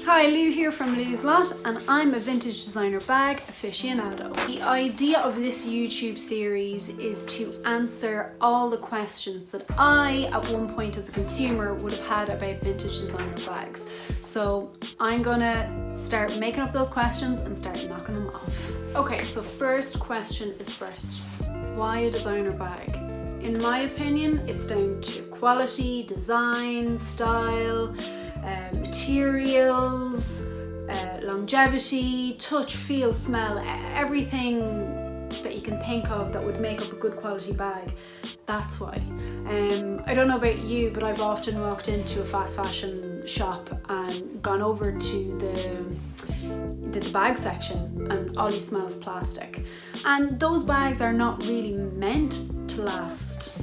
Hi, Lou here from Lou's Lot, and I'm a vintage designer bag aficionado. The idea of this YouTube series is to answer all the questions that I, at one point as a consumer, would have had about vintage designer bags. So I'm gonna start making up those questions and start knocking them off. Okay, so first question is first. Why a designer bag? In my opinion, it's down to quality, design, style, materials, longevity, touch, feel, smell, everything that you can think of that would make up a good quality bag. That's why. I don't know about you, but I've often walked into a fast fashion shop and gone over to the bag section and all you smell is plastic. And those bags are not really meant to last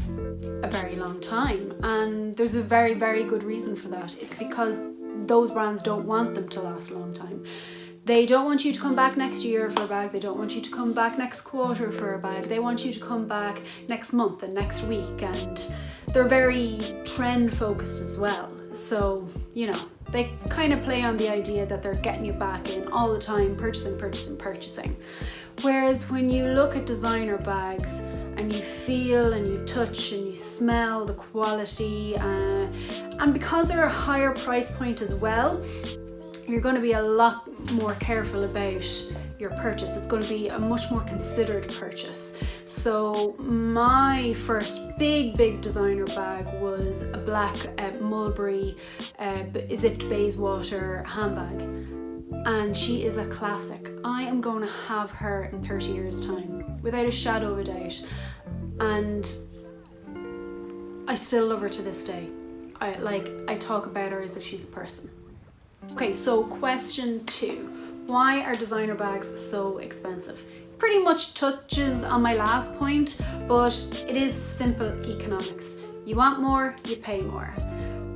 a very long time, and there's a very, very good reason for that. It's because those brands don't want them to last a long time. They don't want you to come back next year for a bag, they don't want you to come back next quarter for a bag, they want you to come back next month and next week, and they're very trend focused as well. So, you know, they kind of play on the idea that they're getting you back in all the time, purchasing. Whereas when you look at designer bags and you feel and you touch and you smell the quality, and because they're a higher price point as well, you're going to be a lot more careful about your purchase. It's going to be a much more considered purchase. So my first big designer bag was a black Mulberry zipped Bayswater handbag, and she is a classic. I am going to have her in 30 years time without a shadow of a doubt, and I still love her to this day. I talk about her as if she's a person. Okay, so question 2. Why are designer bags so expensive? Pretty much touches on my last point, but it is simple economics. You want more, you pay more.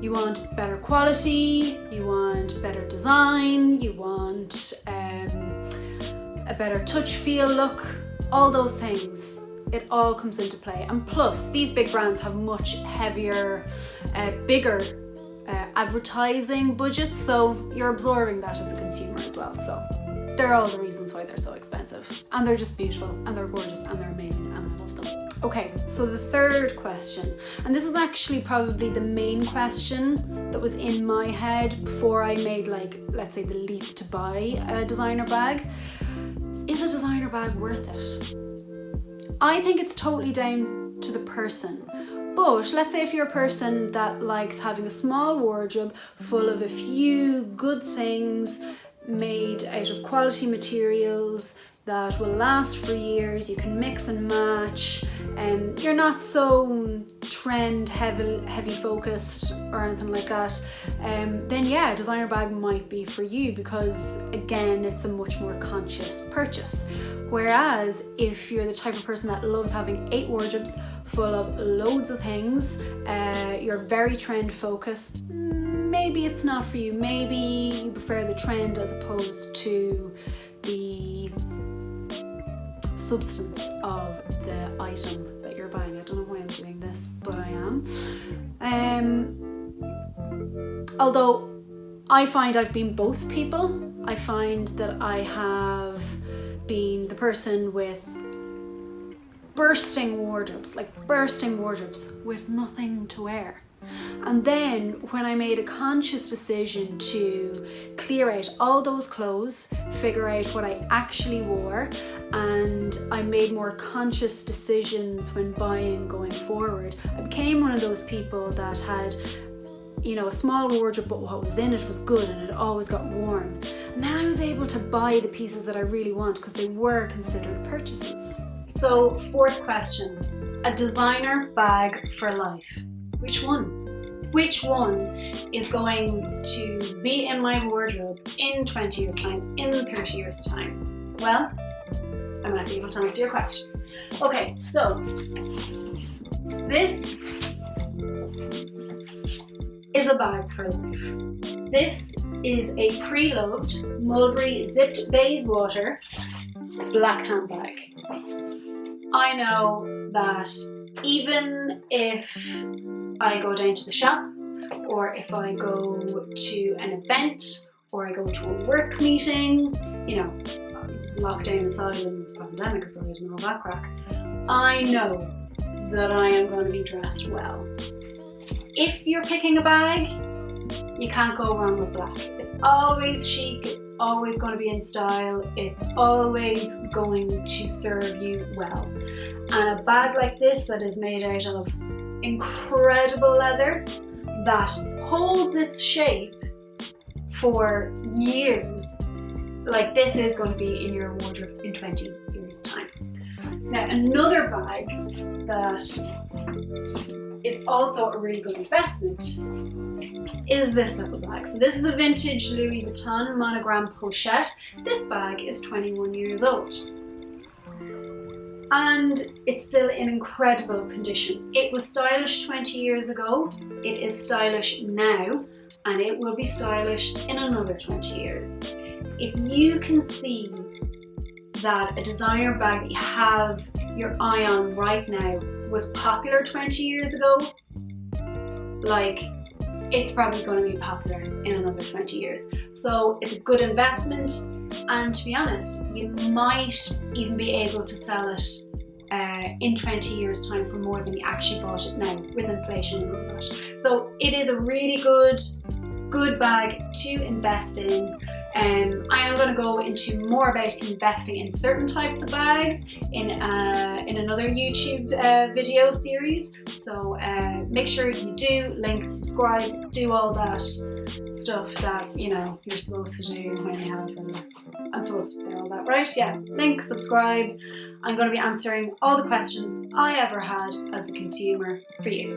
You want better quality, you want better design, you want a better touch, feel, look, all those things. It all comes into play. And plus, these big brands have much heavier, bigger advertising budgets, so you're absorbing that as a consumer as well. So they're all the reasons why they're so expensive, and they're just beautiful and they're gorgeous and they're amazing and I love them. Okay, so the third question, and this is actually probably the main question that was in my head before I made, like, let's say, the leap to buy a designer bag. Is a designer bag worth it? I think it's totally down to the person. But let's say if you're a person that likes having a small wardrobe full of a few good things made out of quality materials that will last for years, you can mix and match, you're not so trend heavy focused or anything like that, then yeah, a designer bag might be for you, because again, it's a much more conscious purchase. Whereas if you're the type of person that loves having 8 wardrobes full of loads of things, you're very trend focused, maybe it's not for you. Maybe you prefer the trend as opposed to the substance of the item that you're buying. I don't know why I'm doing this, but I am. Although I find I've been both people. I find that I have been the person with bursting wardrobes with nothing to wear. And then when I made a conscious decision to clear out all those clothes, figure out what I actually wore, and I made more conscious decisions when buying going forward, I became one of those people that had, you know, a small wardrobe, but what was in it was good and it always got worn. And then I was able to buy the pieces that I really want because they were considered purchases. So, fourth question, a designer bag for life. Which one? Which one is going to be in my wardrobe in 20 years time, in 30 years time? Well, I might be able to answer your question. Okay, so this is a bag for life. This is a Preloved Mulberry zipped Bayswater black handbag. I know that even if I go down to the shop, or if I go to an event, before I go to a work meeting, you know, lockdown aside and pandemic aside and all that crack, I know that I am going to be dressed well. If you're picking a bag, you can't go wrong with black. It's always chic, it's always going to be in style, it's always going to serve you well. And a bag like this that is made out of incredible leather that holds its shape for years, like this is going to be in your wardrobe in 20 years time. Now another bag that is also a really good investment is this little bag. So this is a vintage Louis Vuitton monogram pochette. This bag is 21 years old and it's still in incredible condition. It was stylish 20 years ago, it is stylish now, and it will be stylish in another 20 years. If you can see that a designer bag that you have your eye on right now was popular 20 years ago, like, it's probably going to be popular in another 20 years. So it's a good investment, and to be honest, you might even be able to sell it in 20 years time for more than you actually bought it now with inflation and all that. So it is a really good bag to invest in. I am going to go into more about investing in certain types of bags in another YouTube video series. So make sure you do link, subscribe, do all that stuff that, you know, you're supposed to do when you have I'm supposed to say all that, right? Yeah, link, subscribe. I'm going to be answering all the questions I ever had as a consumer for you.